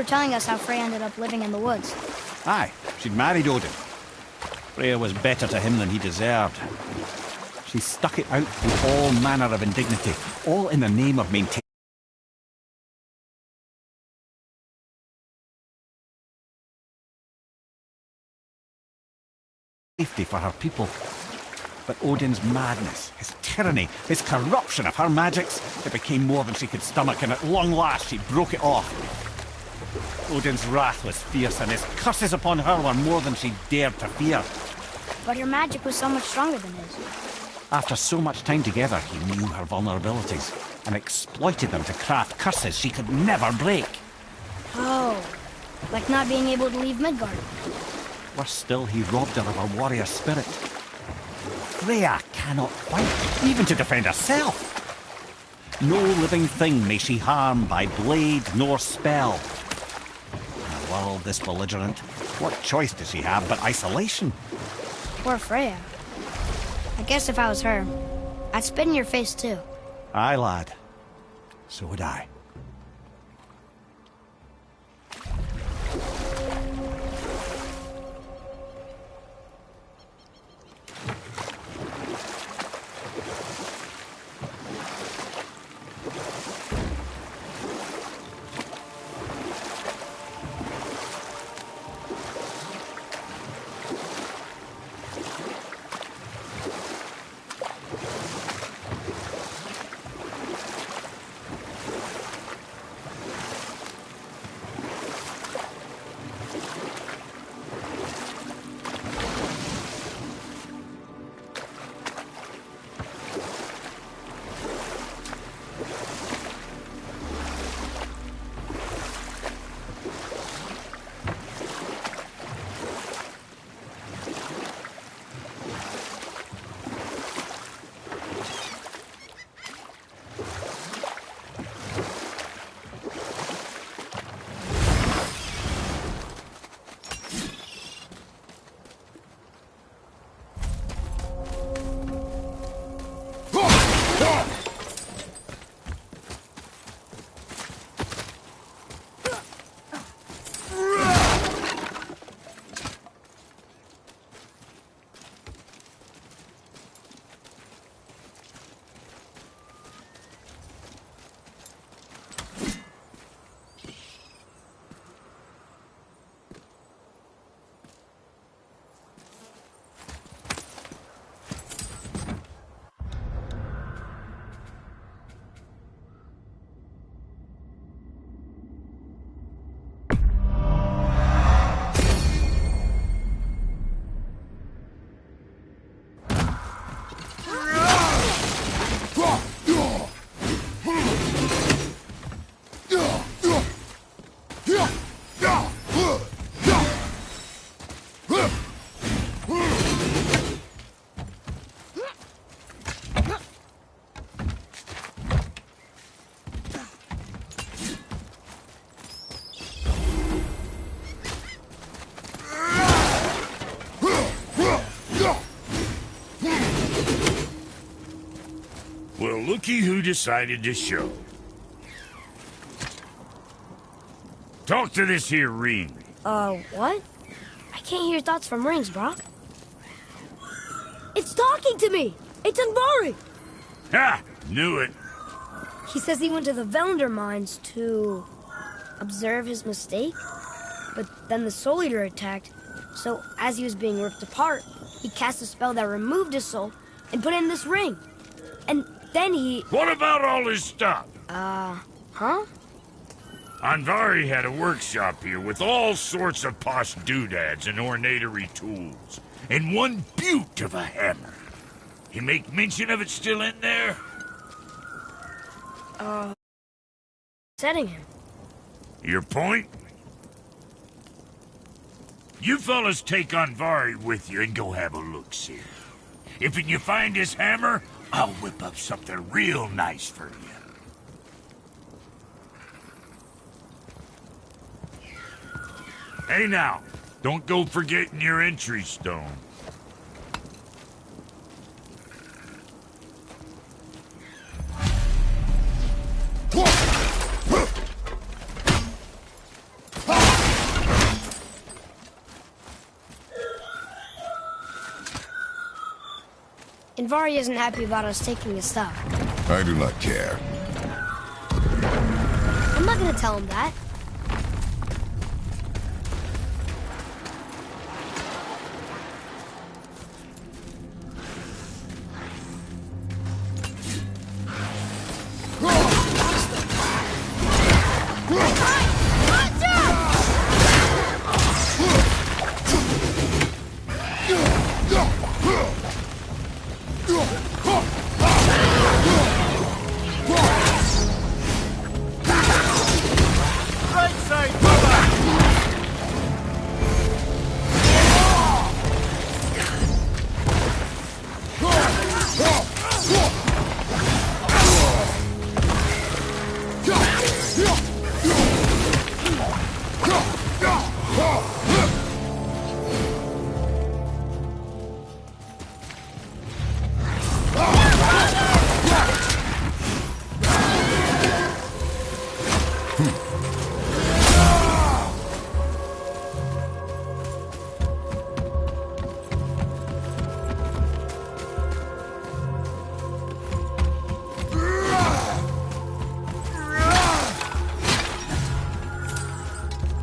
telling us how Freya ended up living in the woods. Aye, she'd married Odin. Freya was better to him than he deserved. She stuck it out in all manner of indignity, all in the name of maintaining safety for her people. But Odin's madness, his tyranny, his corruption of her magics, it became more than she could stomach, and at long last she broke it off. Odin's wrath was fierce, and his curses upon her were more than she dared to fear. But her magic was so much stronger than his. After so much time together, he knew her vulnerabilities and exploited them to craft curses she could never break. Oh, like not being able to leave Midgard. Worse still, he robbed her of her warrior spirit. Freya cannot fight, even to defend herself. No living thing may she harm by blade nor spell. In a world this belligerent, what choice does she have but isolation? Poor Freya. I guess if I was her, I'd spit in your face too. Aye, lad. So would I. Well, looky who decided to show. Talk to this here ring. What? I can't hear thoughts from rings, Brock. It's talking to me! It's Andvari! Ha! Knew it. He says he went to the Velnder mines to observe his mistake, but then the Soul Eater attacked, so as he was being ripped apart, he cast a spell that removed his soul and put in this ring. And then he... What about all his stuff? Huh? Andvari had a workshop here with all sorts of posh doodads and ornatery tools, and one beaut of a hammer. You make mention of it still in there? Setting him. Your point? You fellas take Andvari with you and go have a look-see. If you find his hammer, I'll whip up something real nice for you. Hey now, don't go forgetting your entry stone. Invari isn't happy about us taking his stuff. I do not care. I'm not gonna tell him that.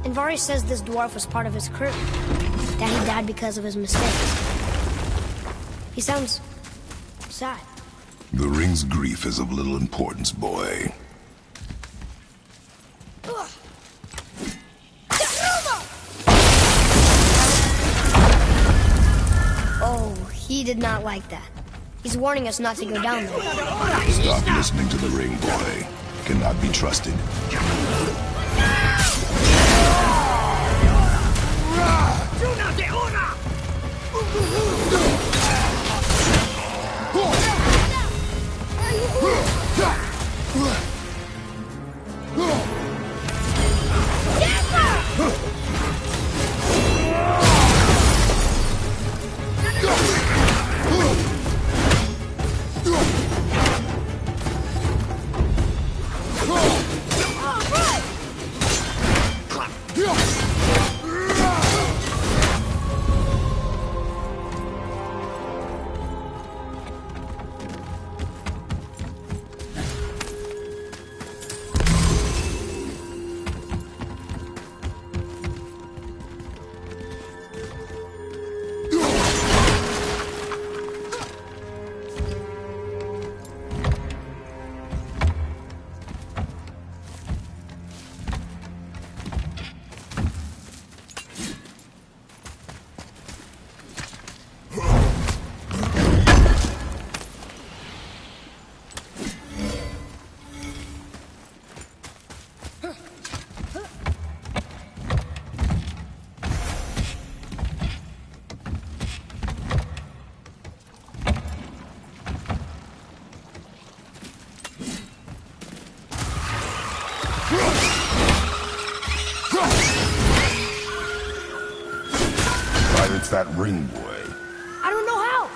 Invari says this dwarf was part of his crew, that he died because of his mistakes. He sounds sad. The ring's grief is of little importance, boy. Oh, he did not like that. He's warning us not to go down there. Stop listening to the ring, boy. Cannot be trusted. Silence that ring, boy. I don't know how.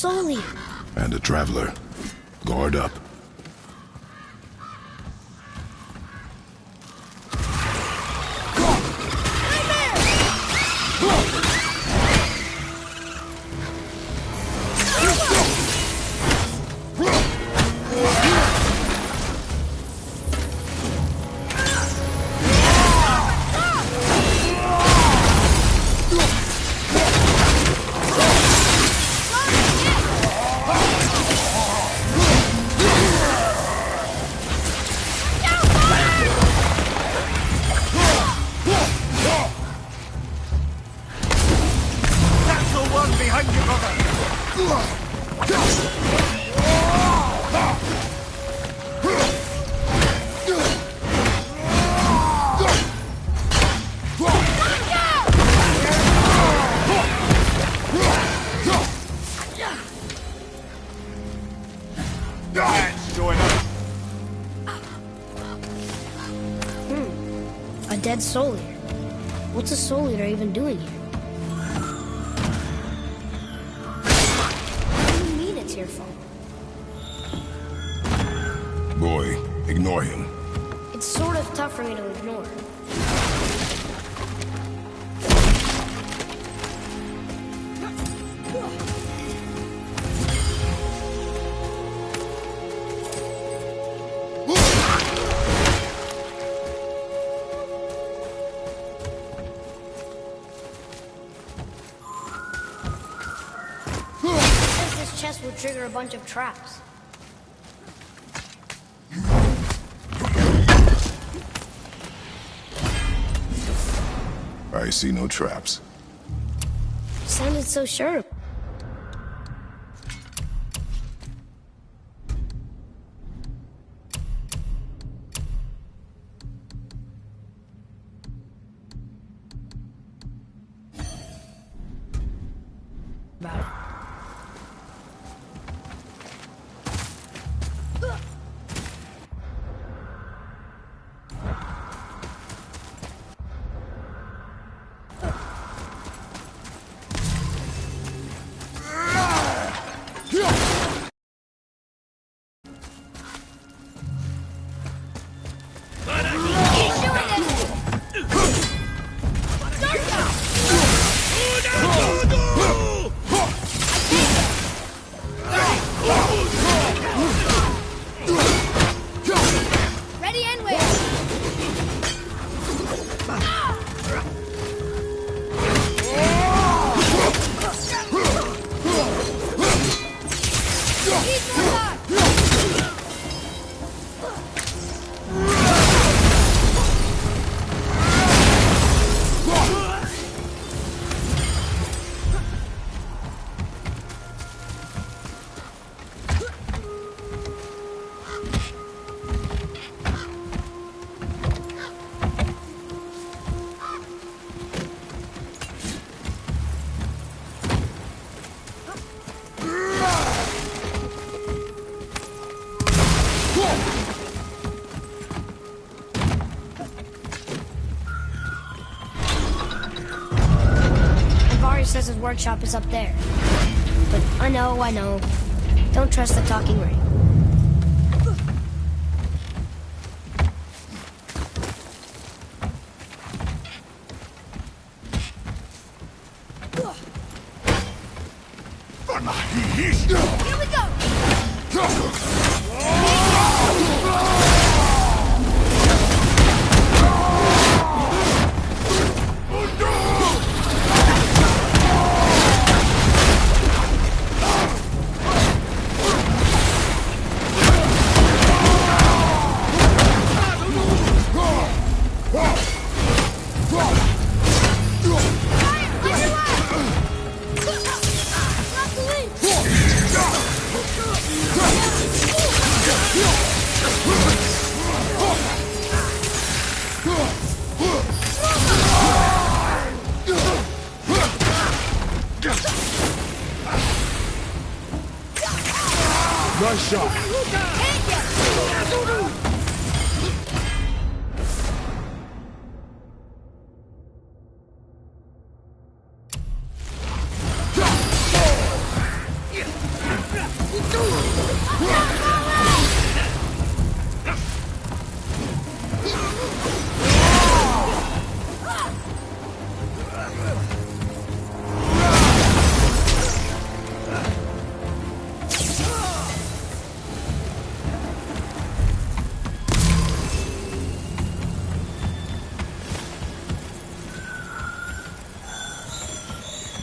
soul eater. And a traveler. Guard up. A dead soul eater. What's a soul eater even doing here? What do you mean it's your fault? Boy, ignore him. It's sort of tough for me to ignore. This chest will trigger a bunch of traps. I see no traps. Sounded so sure. About it. Says his workshop is up there. But I know. Don't trust the talking ring. Here we go! Nice shot.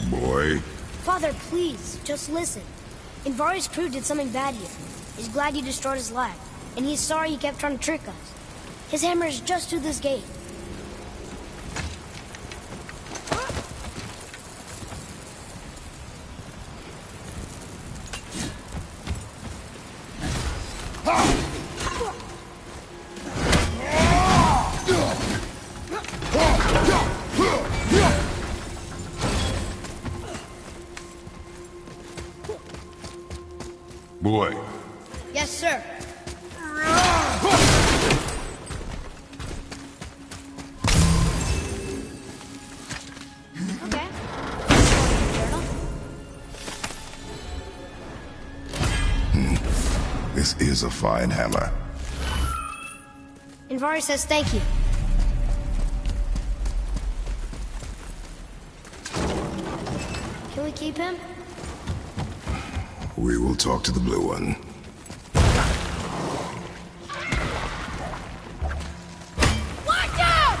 Boy? Father, please, just listen. Invari's crew did something bad here. He's glad you destroyed his lab, and he's sorry he kept trying to trick us. His hammer is just through this gate. Boy. Yes, sir. Okay. This is a fine hammer. Invari says thank you. Can we keep him? We will talk to the blue one. Watch out!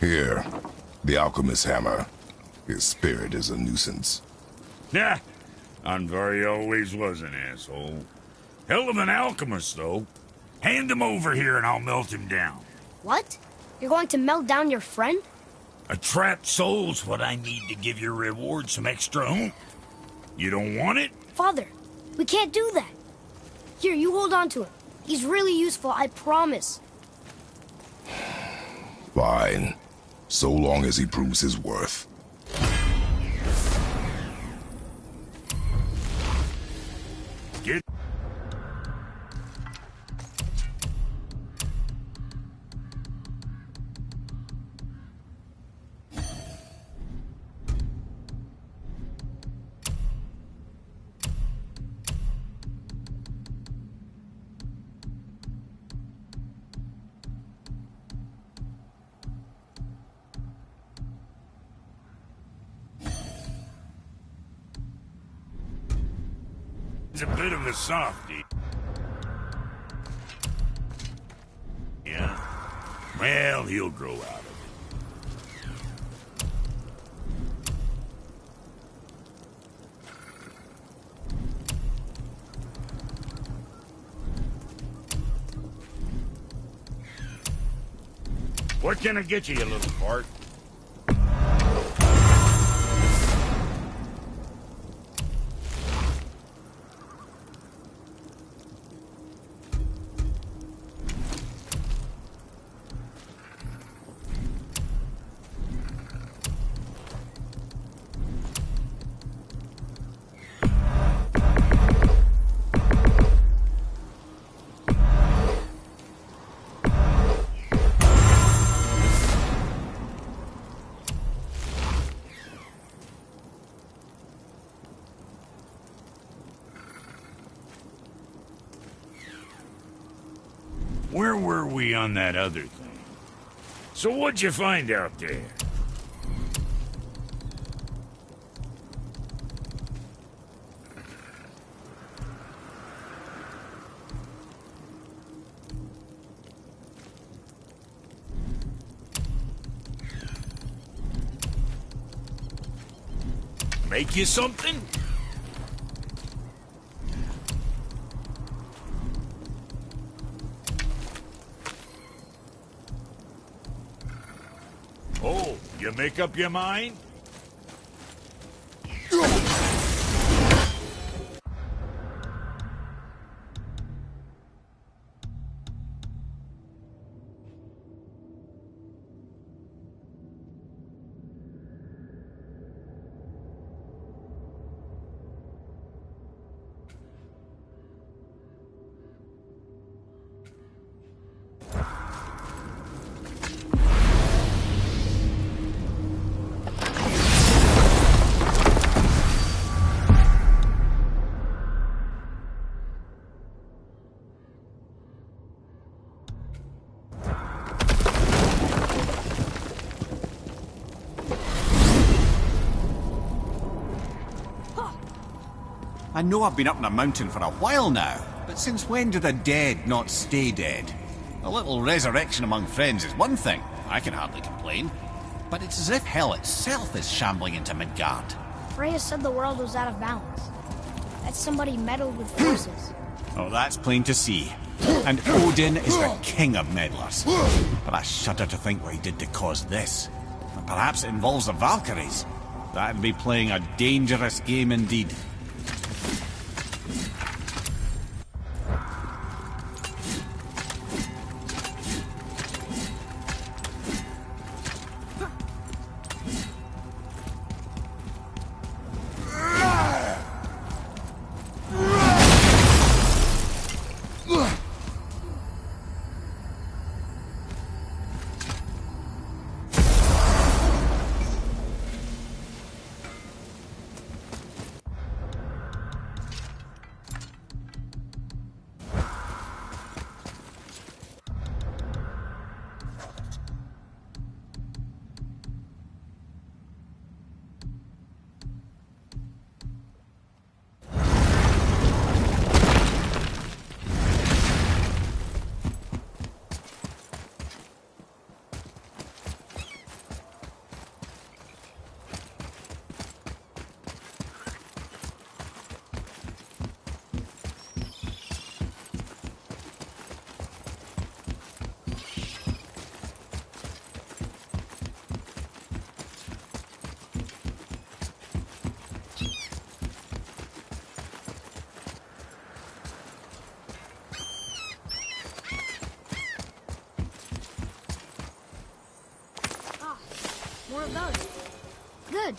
Here, the alchemist's hammer. His spirit is a nuisance. Nah, Anvari always was an asshole. Hell of an alchemist, though. Hand him over here and I'll melt him down. What? You're going to melt down your friend? A trapped soul's what I need to give your reward some extra oomph. You don't want it? Father, we can't do that. Here, you hold on to him. He's really useful, I promise. Fine. So long as he proves his worth. Get... He's a bit of a softie. Yeah. Well, he'll grow out of it. What can I get you, you little fart? Where were we on that other thing? So what'd you find out there? Make you something? Oh, you make up your mind? I know I've been up in a mountain for a while now, but since when do the dead not stay dead? A little resurrection among friends is one thing, I can hardly complain. But it's as if hell itself is shambling into Midgard. Freya said the world was out of balance. That somebody meddled with forces. Oh, that's plain to see. And Odin is the king of meddlers. But I shudder to think what he did to cause this. And perhaps it involves the Valkyries. That'd be playing a dangerous game indeed. More of those. Good.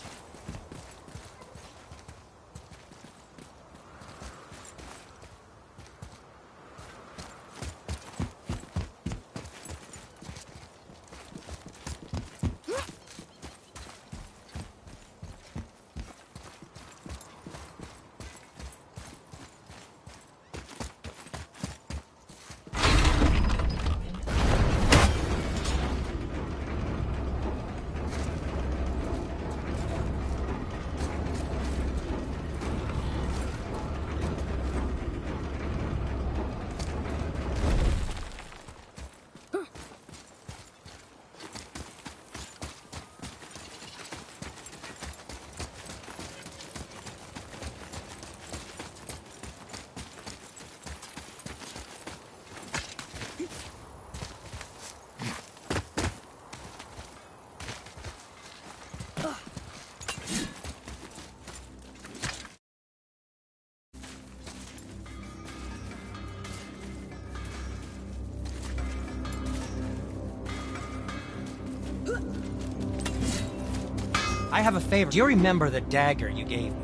I have a favor. Do you remember the dagger you gave me?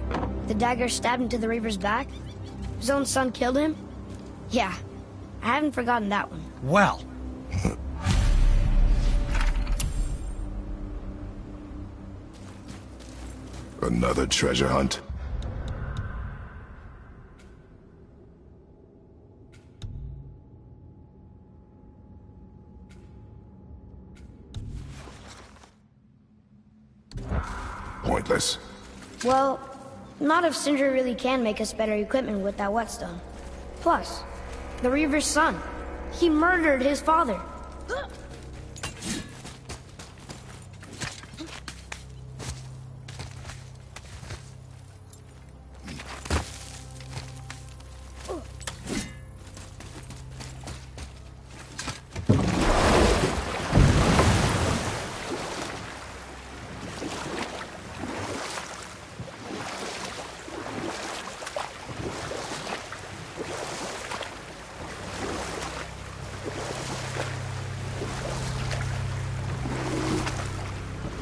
The dagger stabbed into the Reaver's back? His own son killed him? Yeah, I haven't forgotten that one. Well. Another treasure hunt? Pointless. Well, not if Sindri really can make us better equipment with that whetstone. Plus, the Reaver's son. He murdered his father.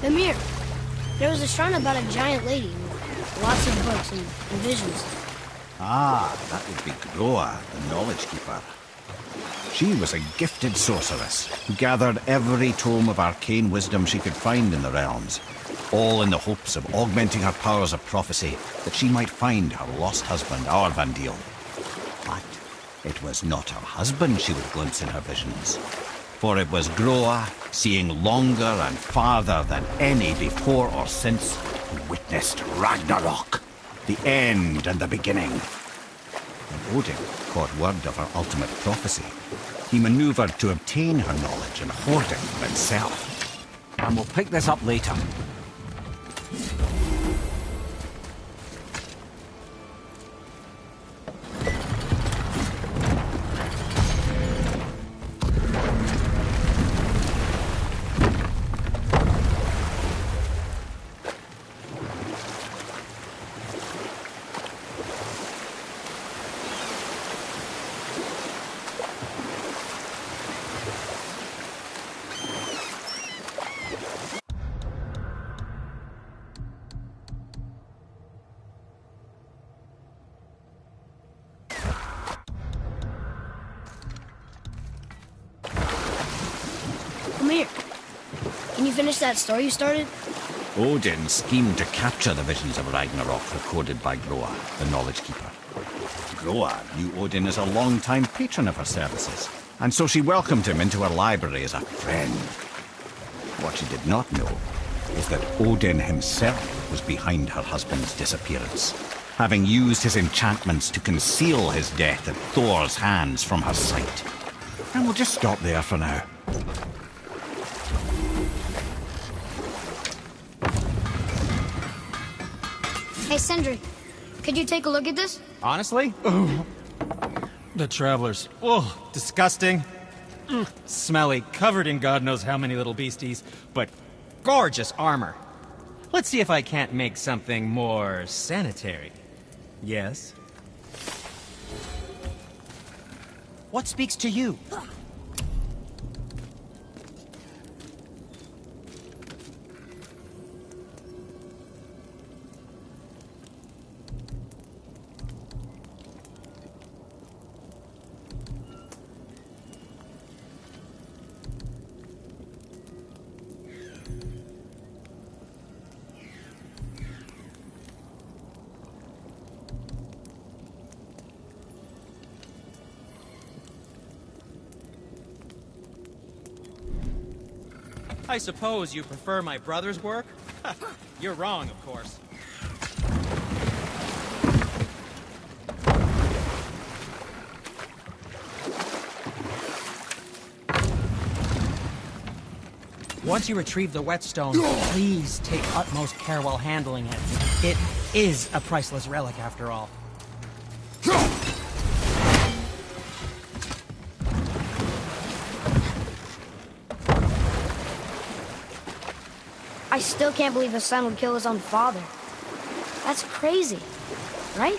Amir, there was a shrine about a giant lady with lots of books and visions. Ah, that would be Groa, the Knowledge Keeper. She was a gifted sorceress who gathered every tome of arcane wisdom she could find in the realms, all in the hopes of augmenting her powers of prophecy that she might find her lost husband, Arvandil. But it was not her husband she would glimpse in her visions, for it was Groa, seeing longer and farther than any before or since, who witnessed Ragnarok, the end and the beginning. When Odin caught word of her ultimate prophecy, he maneuvered to obtain her knowledge and hoard it for himself. And we'll pick this up later. Can you finish that story you started? Odin schemed to capture the visions of Ragnarok recorded by Groa, the Knowledge Keeper. Groa knew Odin as a long-time patron of her services, and so she welcomed him into her library as a friend. What she did not know is that Odin himself was behind her husband's disappearance, having used his enchantments to conceal his death at Thor's hands from her sight. And we'll just stop there for now. Hey, Sindri, could you take a look at this? Honestly? The travelers. Oh, disgusting. Smelly, covered in God knows how many little beasties, but gorgeous armor. Let's see if I can't make something more sanitary. Yes? What speaks to you? I suppose you prefer my brother's work? You're wrong, of course. Once you retrieve the whetstone, please take utmost care while handling it. It is a priceless relic, after all. I still can't believe his son would kill his own father. That's crazy, right?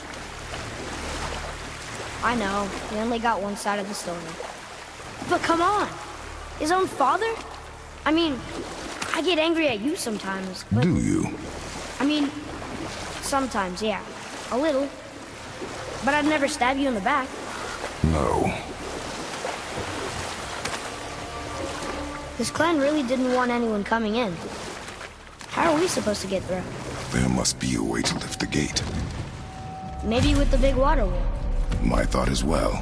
I know, we only got one side of the story. But come on! His own father? I mean, I get angry at you sometimes, but... Do you? I mean, sometimes, yeah. A little. But I'd never stab you in the back. No. This clan really didn't want anyone coming in. How are we supposed to get through? There must be a way to lift the gate. Maybe with the big water wheel. My thought as well.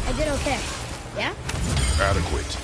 I did okay. Yeah? Adequate.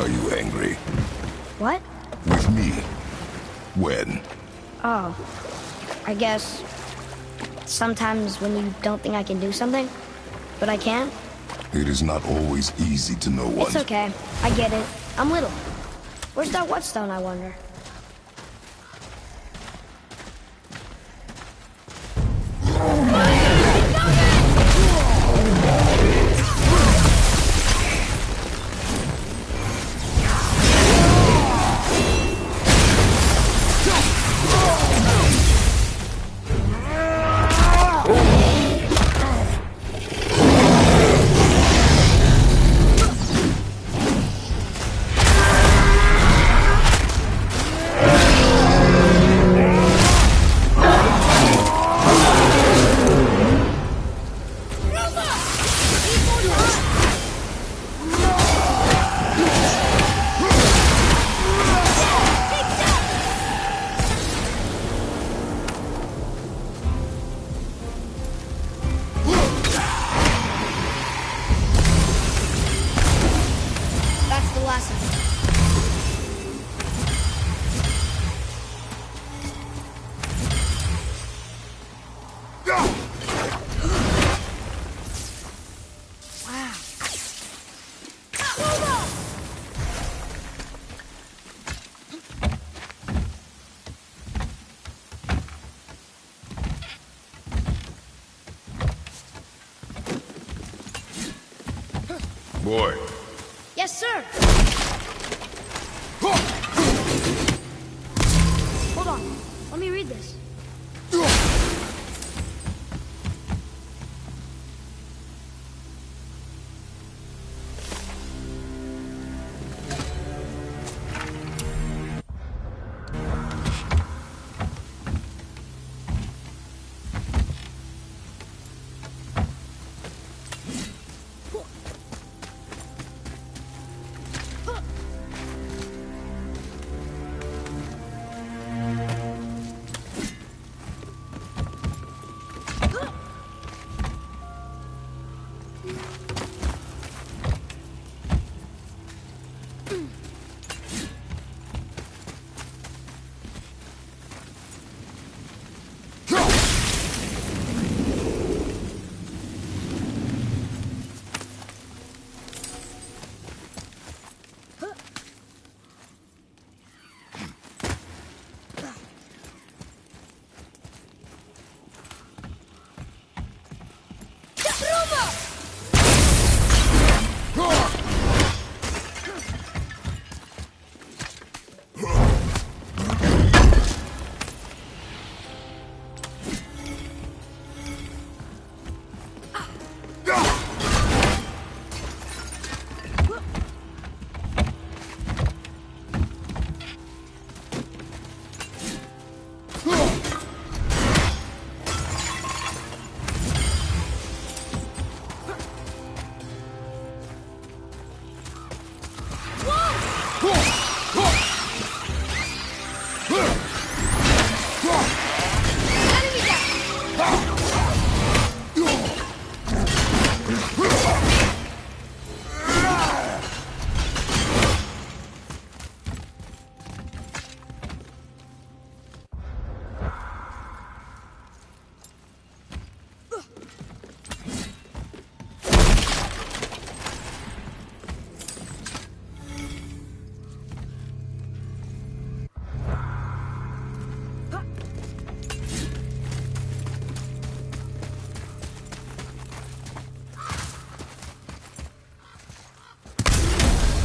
Are you angry? What? With me. When? Oh, I guess sometimes when you don't think I can do something, but I can. It is not always easy to know what. It's okay. I get it. I'm little. Where's that whetstone, I wonder? Boy. Yes, sir. Hold on. Let me read this.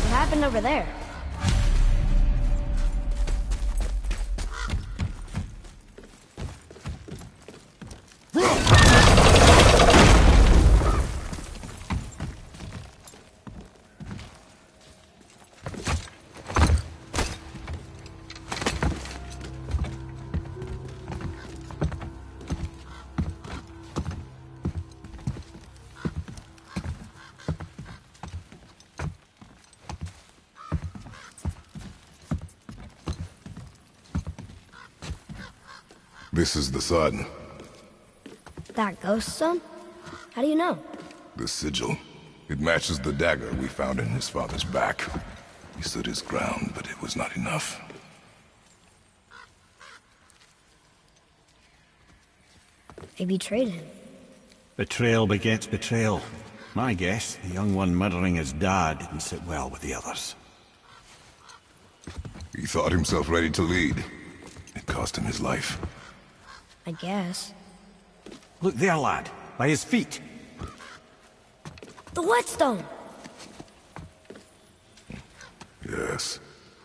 What happened over there? This is the sun. That ghost son? How do you know? The sigil. It matches the dagger we found in his father's back. He stood his ground, but it was not enough. They betrayed him. Betrayal begets betrayal. My guess, the young one murdering his dad didn't sit well with the others. He thought himself ready to lead. It cost him his life. I guess. Look there, lad, by his feet. The whetstone! Yes.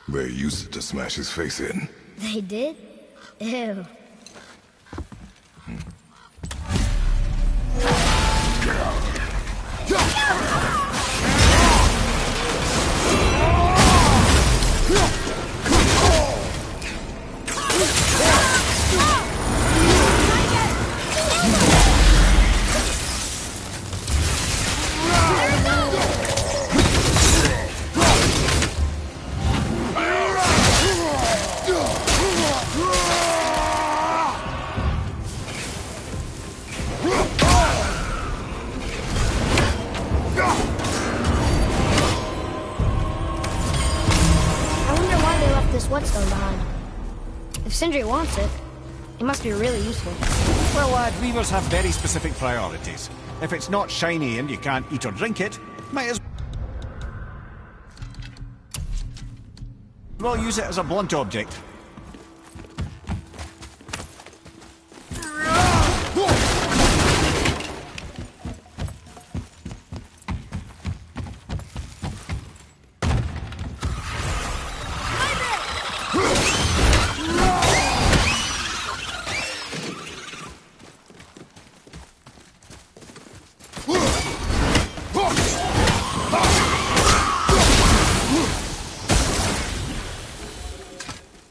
They used it to smash his face in. They did? Ew. Whetstone behind. If Sindri wants it, it must be really useful. Well, lad, weavers have very specific priorities. If it's not shiny and you can't eat or drink it, might as well use it as a blunt object.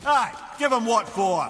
Aye, give him what for.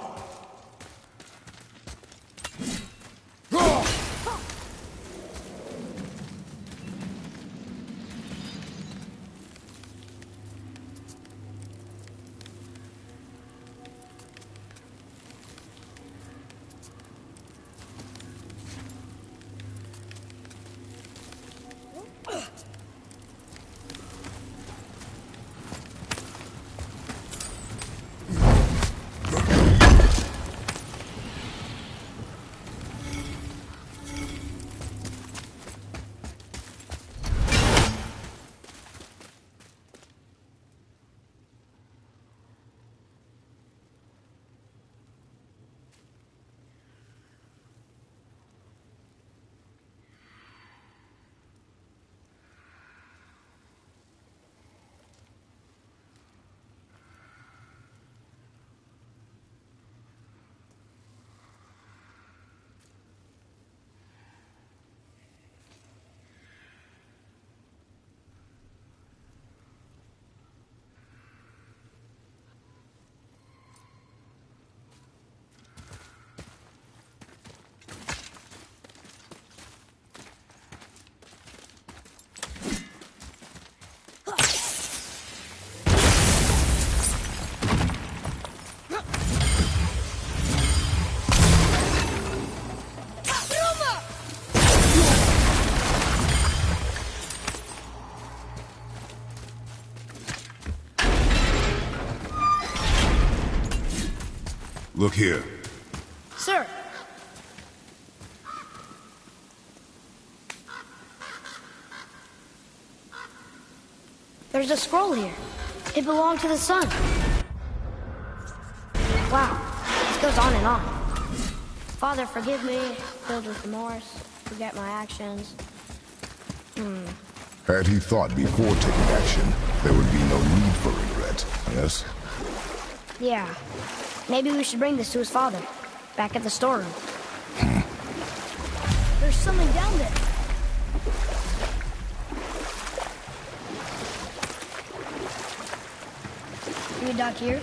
Look here. Sir! There's a scroll here. It belonged to the sun. Wow, this goes on and on. Father, forgive me, filled with remorse, forget my actions. Had he thought before taking action, there would be no need for regret, yes? Yeah. Maybe we should bring this to his father, back at the storeroom. There's something down there. Can we dock here?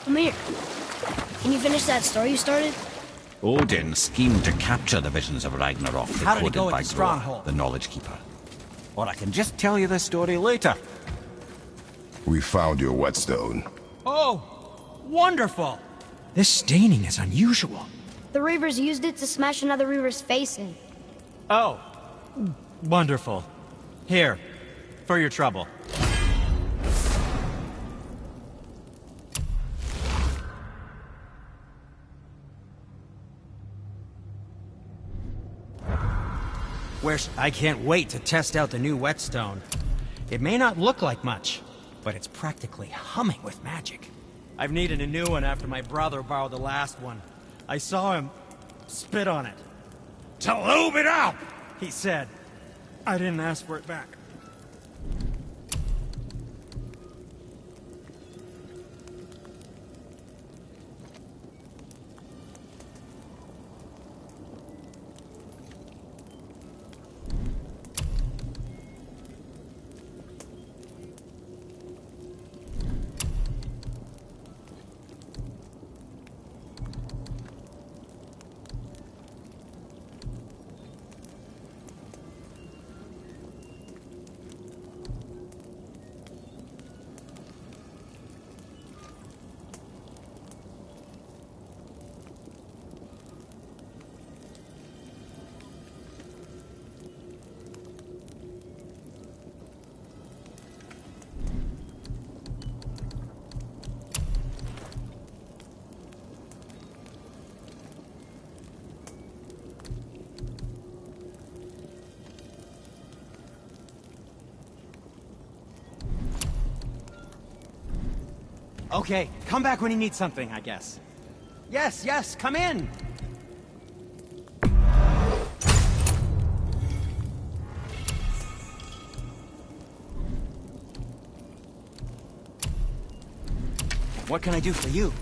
Come here. Can you finish that story you started? Odin schemed to capture the visions of Ragnarok How did he decoded go with by the Groa, stronghold? the Knowledge Keeper. Or I can just tell you this story later. We found your whetstone. Oh, wonderful! This staining is unusual. The Reavers used it to smash another Reaver's face in. Oh, wonderful. Here, for your trouble. I can't wait to test out the new whetstone. It may not look like much, but it's practically humming with magic. I've needed a new one after my brother borrowed the last one. I saw him spit on it. To lube it up! He said, I didn't ask for it back. Okay, come back when you need something, I guess. Yes, yes, come in! What can I do for you?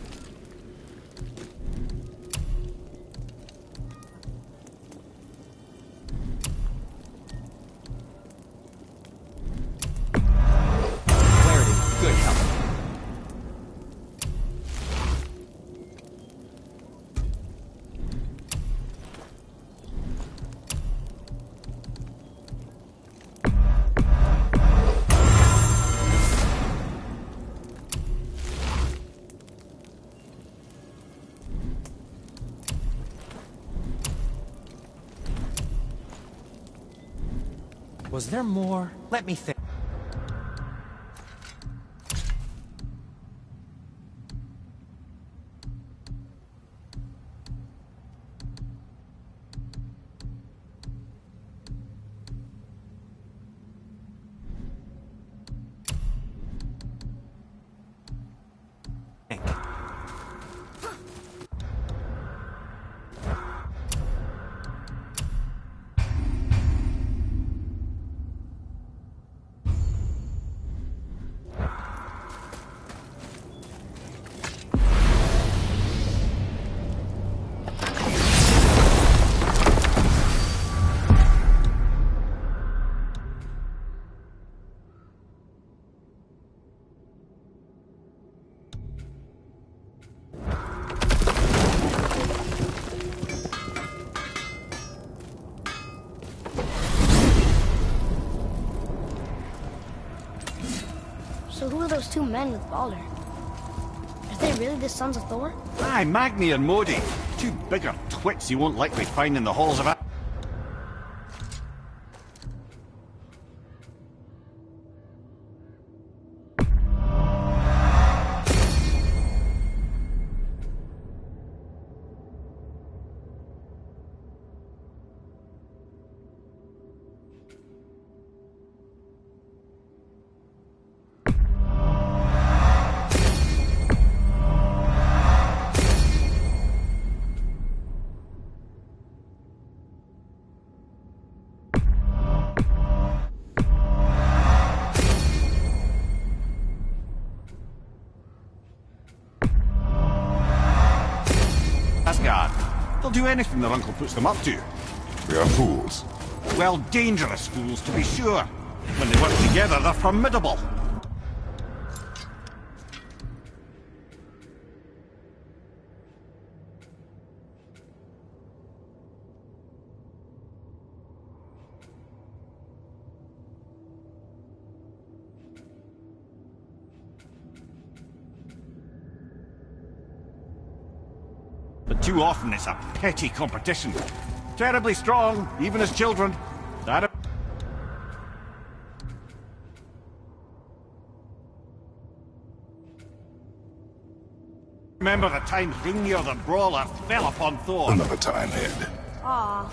Clarity, good help. Was there more? Let me think. So who are those two men with Baldur? Are they really the sons of Thor? Aye, Magni and Modi. Two bigger twits you won't likely find in the halls of... They'll do anything their uncle puts them up to. They are fools. Well, dangerous fools, to be sure. When they work together, they're formidable. But too often it's a petty competition. Terribly strong, even as children. Remember the time Hrungnir the Brawler fell upon Thor? Another time, Ed. Aw.